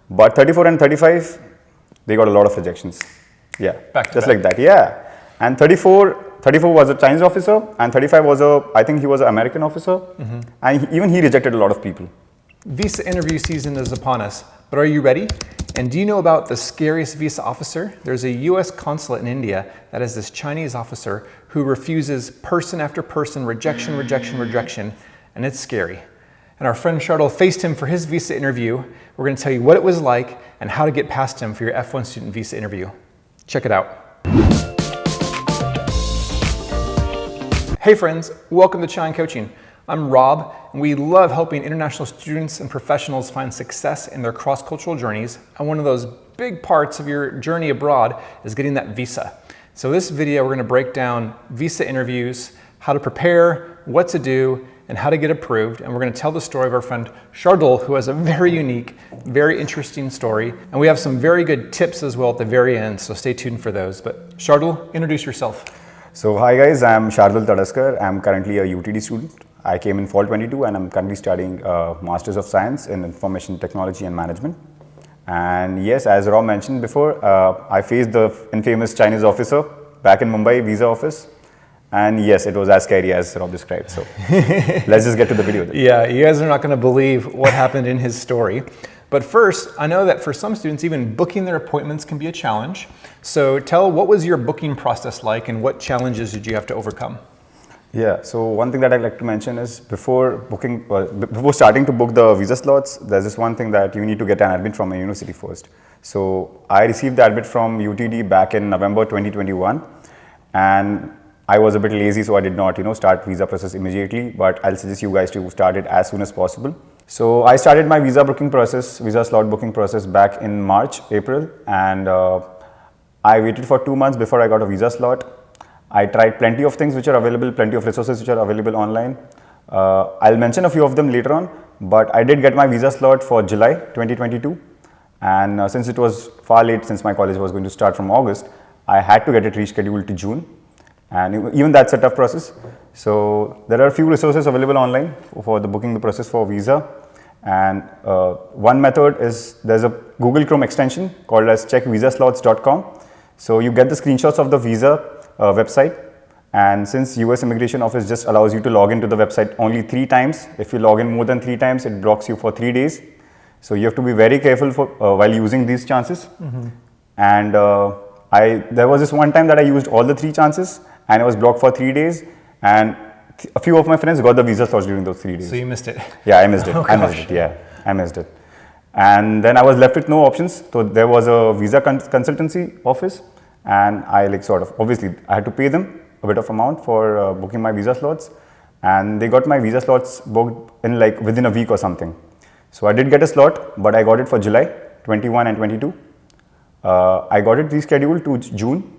But 34 and 35, they got a lot of rejections. Yeah, just like that. Yeah, and 34 was a Chinese officer, and 35 was I think he was an American officer, and even he rejected a lot of people. Visa interview season is upon us, but are you ready? And do you know about the scariest visa officer? There's a US consulate in India that is this Chinese officer who refuses person after person, rejection, and it's scary. And our friend Shardul faced him for his visa interview. We're going to tell you what it was like and how to get past him for your F1 student visa interview. Check it out. Hey friends, welcome to Chine Coaching. I'm Rob, and we love helping international students and professionals find success in their cross-cultural journeys. And one of those big parts of your journey abroad is getting that visa. So this video, we're going to break down visa interviews, how to prepare, what to do, and how to get approved. And we're going to tell the story of our friend Shardul, who has a very unique, very interesting story. And we have some very good tips as well at the very end, so stay tuned for those. But Shardul, introduce yourself. So hi guys, I'm Shardul Tadaskar. I'm currently a UTD student. I came in fall 22 and I'm currently studying Masters of Science in Information Technology and Management. And yes, as Rob mentioned before, I faced the infamous Chinese officer back in Mumbai visa office. And yes, it was as scary as Rob described. So let's just get to the video then. Yeah, you guys are not going to believe what happened in his story. But first, I know that for some students, even booking their appointments can be a challenge. So what was your booking process like and what challenges did you have to overcome? Yeah, so one thing that I'd like to mention is before starting to book the visa slots, there's this one thing that you need to get an admit from a university first. So I received the admit from UTD back in November 2021, and I was a bit lazy, so I did not, start visa process immediately, but I'll suggest you guys to start it as soon as possible. So I started my visa slot booking process back in March, April, and I waited for 2 months before I got a visa slot. I tried plenty of things which are available, plenty of resources which are available online. I'll mention a few of them later on, but I did get my visa slot for July 2022. And since it was far late, since my college was going to start from August, I had to get it rescheduled to June. And even that's a tough process. So there are a few resources available online for the booking the process for visa. And one method is there's a Google Chrome extension called as checkvisaslots.com. So you get the screenshots of the visa website, and since US Immigration Office just allows you to log into the website only 3 times, if you log in more than 3 times, it blocks you for 3 days. So you have to be very careful while using these chances. And there was this one time that I used all the 3 chances, and I was blocked for 3 days, and a few of my friends got the visa slots during those 3 days. So you missed it? Yeah, I missed it. Oh, I missed it. And then I was left with no options. So there was a visa consultancy office, and I obviously I had to pay them a bit of amount for booking my visa slots, and they got my visa slots booked in within a week or something. So I did get a slot, but I got it for July 21 and 22. I got it rescheduled to June.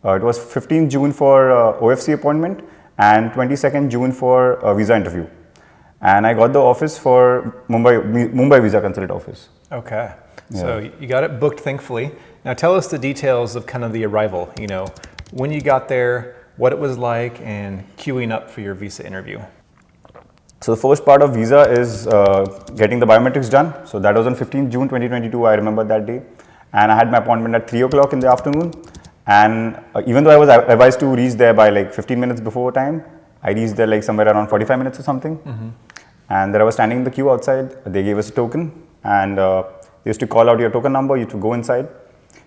It was 15th June for OFC appointment and 22nd June for a visa interview. And I got the office for Mumbai Visa Consulate office. Okay. Yeah. So you got it booked, thankfully. Now tell us the details of kind of the arrival, when you got there, what it was like, and queuing up for your visa interview. So the first part of visa is getting the biometrics done. So that was on 15th June 2022, I remember that day. And I had my appointment at 3 o'clock in the afternoon. And even though I was advised to reach there by 15 minutes before time, I reached there somewhere around 45 minutes or something. And there I was standing in the queue outside. They gave us a token, and they used to call out your token number. You have to go inside,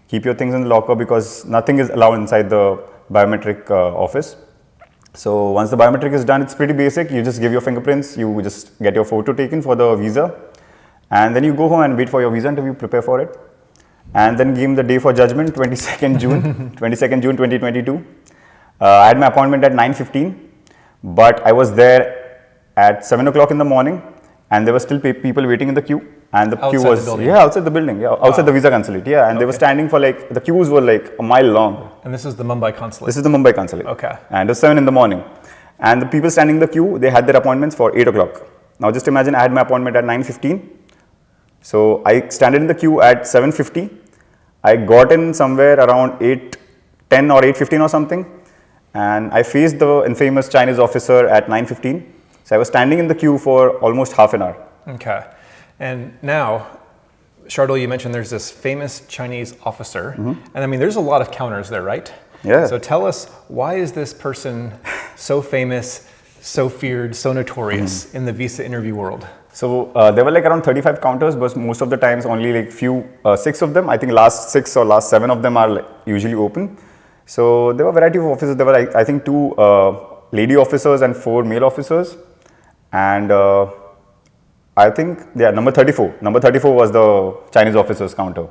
keep your things in the locker because nothing is allowed inside the biometric office. So once the biometric is done, it's pretty basic. You just give your fingerprints, you just get your photo taken for the visa, and then you go home and wait for your visa interview, prepare for it. And then came the day for judgment, 22nd June, 22nd June 2022. I had my appointment at 9:15, but I was there at 7 o'clock in the morning, and there were still people waiting in the queue. And the queue was outside the building, outside the visa consulate, and they were standing for the queues were a mile long. And this is the Mumbai consulate? This is the Mumbai consulate. Okay. And it was 7 in the morning. And the people standing in the queue, they had their appointments for 8 o'clock. Now just imagine I had my appointment at 9:15. So I stand in the queue at 7:50. I got in somewhere around 8:10 or 8:15 or something. And I faced the infamous Chinese officer at 9:15. So I was standing in the queue for almost half an hour. Okay. And now, Shardul, you mentioned there's this famous Chinese officer, and I mean, there's a lot of counters there, right? Yeah. So tell us, why is this person so famous, so feared, so notorious in the visa interview world? So there were like around 35 counters, but most of the times only like six of them. I think last 6 or last 7 of them are like usually open. So there were a variety of officers. There were like, I think 2 lady officers and 4 male officers. And I think, yeah, number 34. Number 34 was the Chinese officers counter.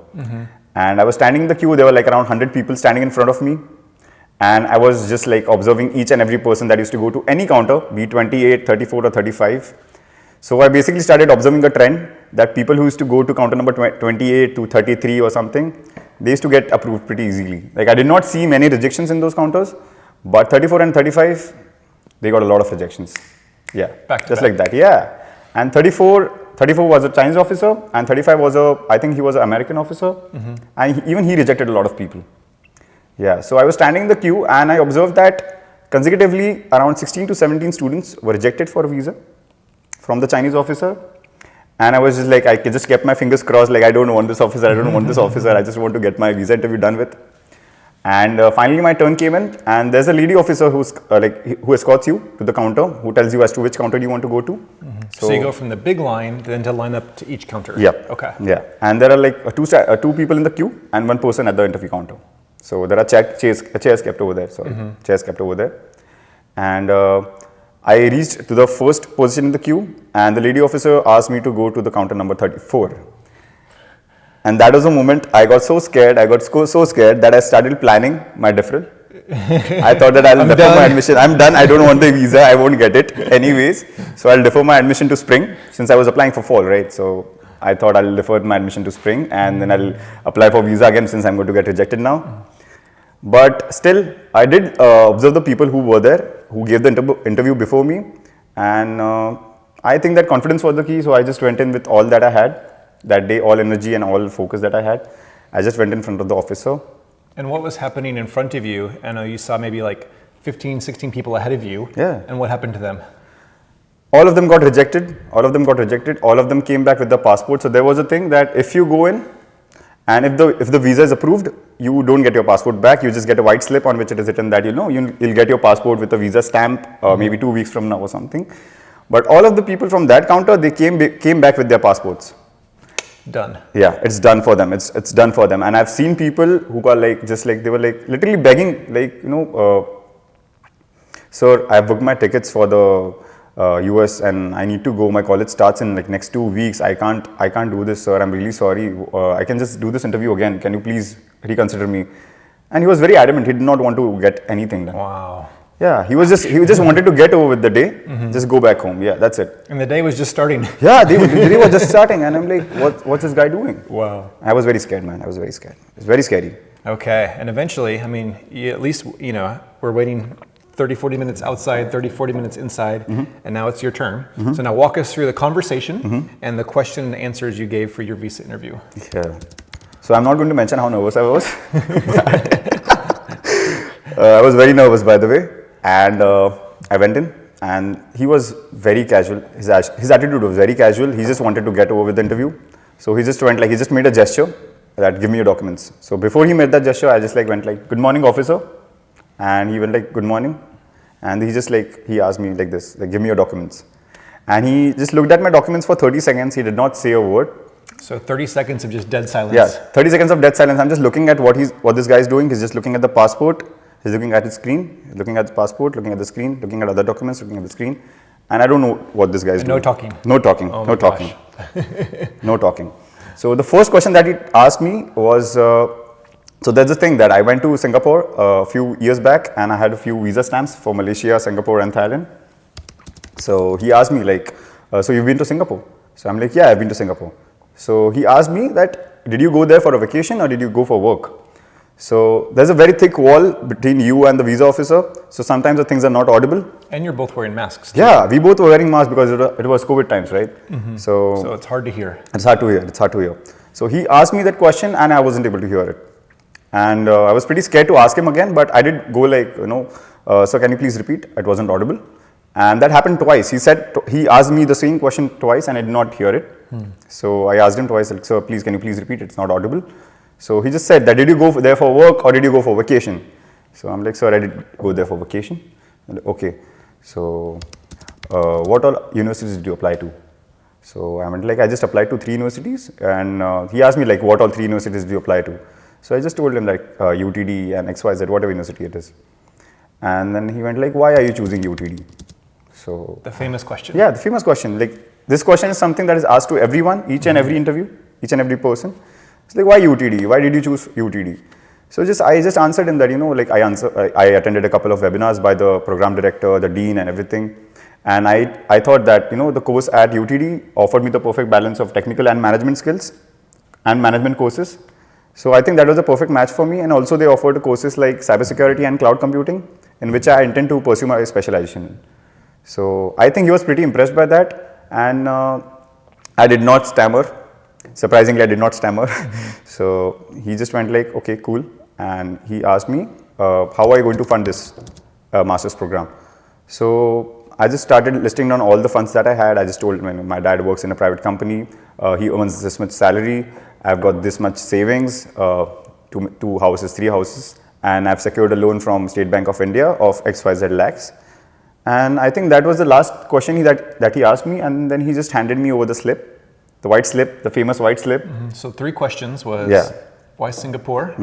And I was standing in the queue. There were like around 100 people standing in front of me. And I was just like observing each and every person that used to go to any counter, be 28, 34 or 35. So I basically started observing a trend that people who used to go to counter number 28 to 33 or something, they used to get approved pretty easily. Like I did not see many rejections in those counters, but 34 and 35, they got a lot of rejections. Yeah, just like that. Yeah. And 34 was a Chinese officer, and 35 was I think he was an American officer, and even he rejected a lot of people. Yeah, so I was standing in the queue and I observed that consecutively around 16 to 17 students were rejected for a visa from the Chinese officer. And I was just like, I just kept my fingers crossed, like I don't want this officer, I don't want this officer, I just want to get my visa interview done with. And finally my turn came in, and there's a lady officer who escorts you to the counter, who tells you as to which counter you want to go to. So you go from the big line then to line up to each counter. Yeah. Okay. Yeah, and there are like two people in the queue and 1 person at the interview counter. So there are chairs kept over there. Chairs kept over there, and I reached to the first position in the queue, and the lady officer asked me to go to the counter number 34. And that was the moment I got so scared. I got so scared that I started planning my deferral. I thought that I'll defer my admission. I'm done. I don't want the visa. I won't get it anyways. So I'll defer my admission to spring, since I was applying for fall, right? So I thought I'll defer my admission to spring, and then I'll apply for visa again, since I'm going to get rejected now. But still, I did observe the people who were there, who gave the interview before me, and I think that confidence was the key. So I just went in with all that I had that day, all energy and all focus that I had. I just went in front of the officer. And what was happening in front of you? I know you saw maybe like 15, 16 people ahead of you. Yeah. And what happened to them? All of them got rejected. All of them came back with the passport. So there was a thing that if you go in, and if the visa is approved, you don't get your passport back. You just get a white slip on which it is written that you'll get your passport with a visa stamp maybe 2 weeks from now or something. But all of the people from that counter, they came back with their passports. Done. Yeah, it's done for them. It's done for them. And I've seen people who are like they were like literally begging, sir, I've booked my tickets for the US and I need to go. My college starts in like next 2 weeks. I can't do this, sir. I'm really sorry. I can just do this interview again. Can you please reconsider me? And he was very adamant. He did not want to get anything done. Wow. Yeah, he just wanted to get over with the day, just go back home. Yeah, that's it. And the day was just starting. Yeah, the day was just starting, and I'm like, what's this guy doing? Wow. I was very scared, man. I was very scared. It's very scary. Okay, and eventually, I mean, at least, we're waiting 30, 40 minutes outside, 30, 40 minutes inside, and now it's your turn. So now walk us through the conversation and the question and answers you gave for your visa interview. Yeah. So I'm not going to mention how nervous I was. I was very nervous, by the way. And I went in, and he was very casual. His attitude was very casual. He just wanted to get over with the interview. So he just went like, he just made a gesture that, give me your documents. So before he made that gesture, I just like went like, good morning, officer. And he went like, good morning. And he just like, he asked me like this, like, give me your documents. And he just looked at my documents for 30 seconds. He did not say a word. So 30 seconds of just dead silence. Yeah, 30 seconds of dead silence. I'm just looking at what this guy is doing. He's just looking at the passport. He's looking at his screen, he's looking at the passport, looking at the screen, looking at other documents, looking at the screen. And I don't know what this guy is doing. No talking. No talking. Oh no talking. No talking. So the first question that he asked me was, so there's this thing that I went to Singapore a few years back, and I had a few visa stamps for Malaysia, Singapore and Thailand. So he asked me like, so you've been to Singapore? So I'm like, yeah, I've been to Singapore. So he asked me that, did you go there for a vacation or did you go for work? So there's a very thick wall between you and the visa officer. So sometimes the things are not audible. And you're both wearing masks. Yeah, we both were wearing masks because it was COVID times, right? So it's hard to hear. It's hard to hear. So he asked me that question and I wasn't able to hear it. And I was pretty scared to ask him again, but I did go like, sir, can you please repeat? It wasn't audible. And that happened twice. He asked me the same question twice and I did not hear it. So I asked him twice, like, sir, please, can you please repeat it? It's not audible. So he just said that, did you go there for work or did you go for vacation? So I'm like, sir, I did go there for vacation. Like, okay. So what all universities did you apply to? So I went like, I just applied to 3 universities. And he asked me like, what all 3 universities did you apply to? So I just told him like UTD and XYZ, whatever university it is. And then he went like, why are you choosing UTD? So the famous question. Yeah, the famous question. Like, this question is something that is asked to everyone, each and every interview, each and every person. It's like, why UTD? Why did you choose UTD? So I just answered him that, like I attended a couple of webinars by the program director, the dean and everything. And I thought that, the course at UTD offered me the perfect balance of technical and management skills and management courses. So I think that was a perfect match for me. And also they offered courses like cybersecurity and cloud computing, in which I intend to pursue my specialization. So I think he was pretty impressed by that. And I did not stammer. Surprisingly, I did not stammer. So he just went like, okay, cool. And he asked me, how are you going to fund this master's program? So I just started listing down all the funds that I had. I just told him, my dad works in a private company. He earns this much salary. I've got this much savings, 2 houses, 3 houses. And I've secured a loan from State Bank of India of XYZ lakhs. And I think that was the last question that he asked me. And then he just handed me over the slip, the white slip, the famous white slip. So 3 questions was, why Singapore,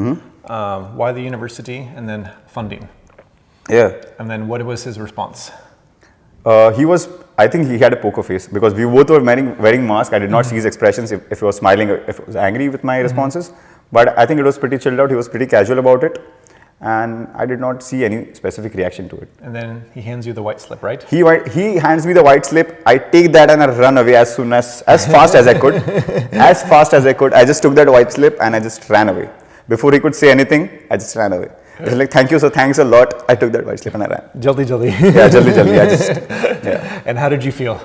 why the university, and then funding. Yeah. And then what was his response? I think he had a poker face because we both were wearing masks. I did not see his expressions, if he was smiling, or if he was angry with my responses. But I think it was pretty chilled out. He was pretty casual about it. And I did not see any specific reaction to it. And then he hands you the white slip, right? He hands me the white slip. I take that and I run away as fast as I could. As fast as I could. I just took that white slip and I just ran away. Before he could say anything, I just ran away. It's like, thank you, sir, thanks a lot. I took that white slip and I ran. Jaldi. Yeah, jaldi. Yeah. And how did you feel?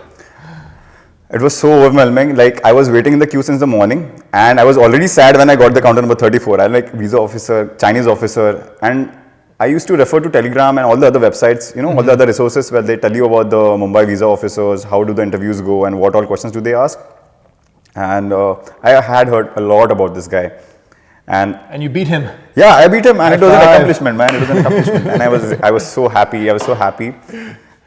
It was so overwhelming. Like, I was waiting in the queue since the morning and I was already sad when I got the counter number 34. I like visa officer, Chinese officer, and I used to refer to Telegram and all the other websites, all the other resources where they tell you about the Mumbai visa officers, how do the interviews go and what all questions do they ask. And I had heard a lot about this guy. And you beat him. Yeah, I beat him and it was an accomplishment, man. It was an accomplishment. And I was so happy.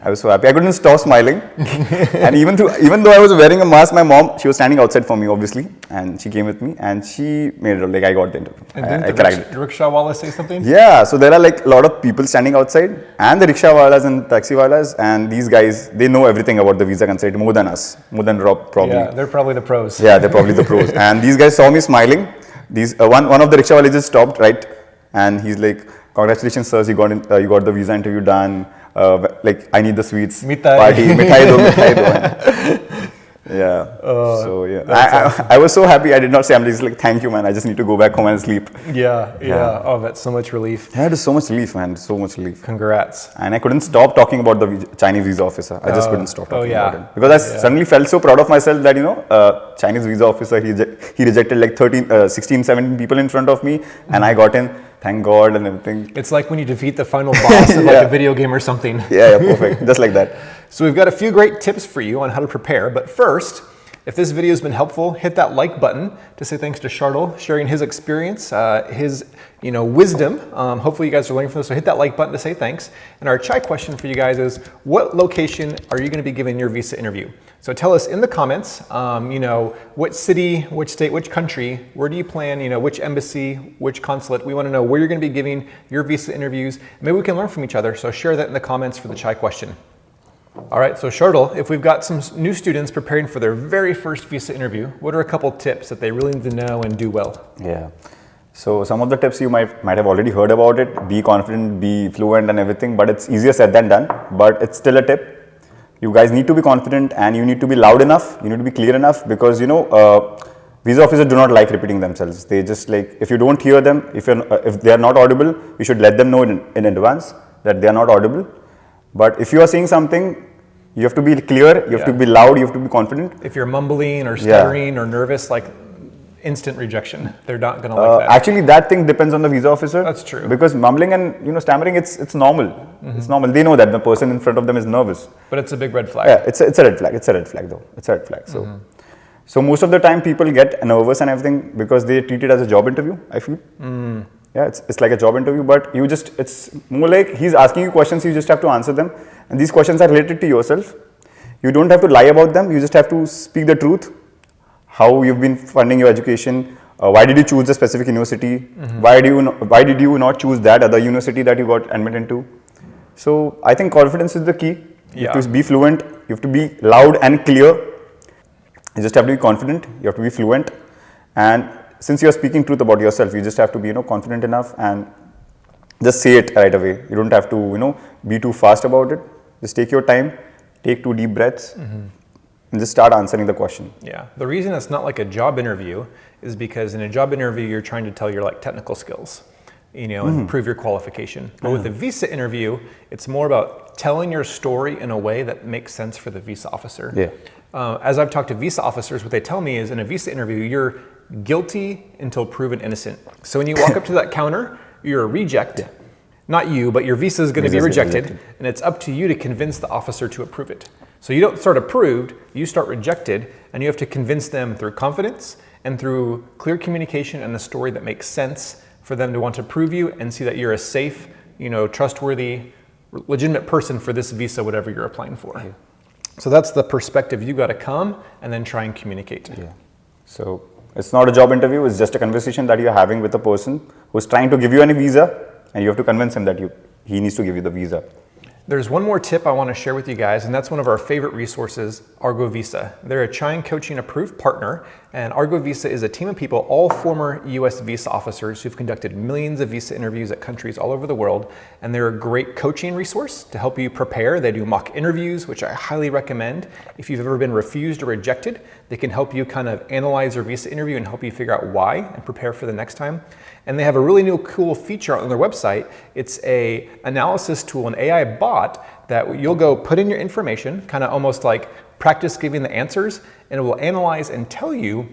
I couldn't stop smiling. And even though I was wearing a mask, my mom, she was standing outside for me, obviously. And she came with me and she made it like I got the interview. And I didn't the rickshaw wala say something? Yeah, so there are like a lot of people standing outside and the rickshaw walas and taxi walas. And these guys, they know everything about the visa Consulate more than us, more than Rob probably. Yeah, they're probably the pros. Yeah, they're probably the pros. And these guys saw me smiling. One of the rickshaw walas just stopped, right? And he's like, congratulations, sirs, you got the visa interview done. Like, I need the sweets. Mithai do. Yeah. So yeah, I was so happy. I did not say, I'm just like, thank you, man. I just need to go back home and sleep. Yeah. Oh, that's so much relief. Yeah, it is so much relief, man. So much relief. Congrats. And I couldn't stop talking about the Chinese visa officer. I just couldn't stop talking about him. Because I suddenly felt so proud of myself that, Chinese visa officer, he rejected like 16, 17 people in front of me. And I got in. Thank God and everything. It's like when you defeat the final boss of like a video game or something. Yeah, perfect. Just like that. So we've got a few great tips for you on how to prepare. But first, if this video has been helpful, hit that like button to say thanks to Shardul, sharing his experience, his wisdom. Hopefully you guys are learning from this. So hit that like button to say thanks. And our chai question for you guys is, what location are you going to be giving your visa interview? So tell us in the comments, which city, which state, which country, where do you plan, which embassy, which consulate. We want to know where you're going to be giving your visa interviews. Maybe we can learn from each other. So share that in the comments for the chai question. All right, so Shardul, if we've got some new students preparing for their very first visa interview, what are a couple tips that they really need to know and do well? Yeah. So some of the tips you might have already heard about it. Be confident, be fluent and everything, but it's easier said than done. But it's still a tip. You guys need to be confident and you need to be loud enough. You need to be clear enough because, visa officers do not like repeating themselves. They just like, if you don't hear them, if they are not audible, you should let them know in advance that they are not audible. But if you are saying something, you have to be clear, you have to be loud, you have to be confident. If you're mumbling or stuttering or nervous, like instant rejection. They're not going to like that. Actually, that thing depends on the visa officer. That's true. Because mumbling and stammering, it's normal. It's normal. They know that the person in front of them is nervous. But it's a big red flag. Yeah, it's a red flag. It's a red flag though. It's a red flag. So most of the time people get nervous and everything because they treat it as a job interview, I feel. Yeah, it's like a job interview, but it's more like he's asking you questions, you just have to answer them. And these questions are related to yourself. You don't have to lie about them. You just have to speak the truth. How you've been funding your education. Why did you choose the specific university? Why did you not choose that other university that you got admitted into? So I think confidence is the key. You have to be fluent. You have to be loud and clear. You just have to be confident. You have to be fluent. And since you are speaking truth about yourself, you just have to be confident enough and just say it right away. You don't have to be too fast about it. Just take your time. Take 2 deep breaths and just start answering the question. Yeah. The reason it's not like a job interview is because in a job interview, you're trying to tell your technical skills, and prove your qualification. But with a visa interview, it's more about telling your story in a way that makes sense for the visa officer. Yeah. As I've talked to visa officers, what they tell me is in a visa interview, you're guilty until proven innocent. So when you walk up to that counter, you're a reject. Yeah. Not you, but your visa is going to be rejected, and it's up to you to convince the officer to approve it. So you don't start approved, you start rejected, and you have to convince them through confidence and through clear communication and a story that makes sense for them to want to approve you and see that you're a safe, trustworthy, legitimate person for this visa, whatever you're applying for. Yeah. So that's the perspective you got to come and then try and communicate. Yeah. So it's not a job interview, it's just a conversation that you're having with a person who's trying to give you any visa. And you have to convince him that he needs to give you the visa. There's one more tip I want to share with you guys, and that's one of our favorite resources, Argo Visa. They're a Chine Coaching approved partner, and Argo Visa is a team of people, all former US visa officers who've conducted millions of visa interviews at countries all over the world, and they're a great coaching resource to help you prepare. They do mock interviews, which I highly recommend. If you've ever been refused or rejected, they can help you kind of analyze your visa interview and help you figure out why and prepare for the next time. And they have a really new cool feature on their website. It's a analysis tool, an AI bot that you'll go put in your information, kind of almost like practice giving the answers, and it will analyze and tell you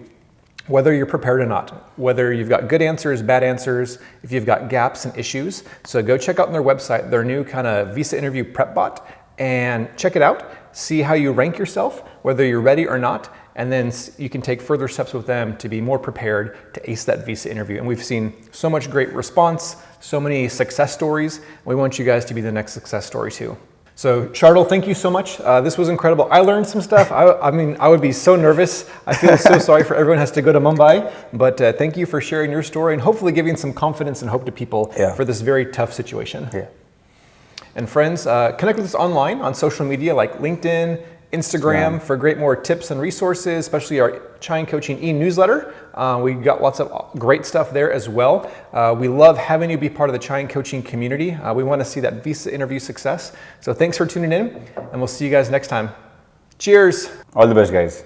whether you're prepared or not, whether you've got good answers, bad answers, if you've got gaps and issues. So go check out on their website, their new kind of visa interview prep bot, and check it out. See how you rank yourself, whether you're ready or not, and then you can take further steps with them to be more prepared to ace that visa interview. And we've seen so much great response, so many success stories. We want you guys to be the next success story too. So Shardul, thank you so much. This was incredible. I learned some stuff. I mean, I would be so nervous. I feel so sorry for everyone who has to go to Mumbai, but thank you for sharing your story and hopefully giving some confidence and hope to people for this very tough situation. Yeah. And friends, connect with us online on social media like LinkedIn, Instagram for more tips and resources, especially our Chine Coaching e-newsletter. We got lots of great stuff there as well. We love having you be part of the Chine Coaching community. We want to see that visa interview success. So thanks for tuning in, and we'll see you guys next time. Cheers. All the best, guys.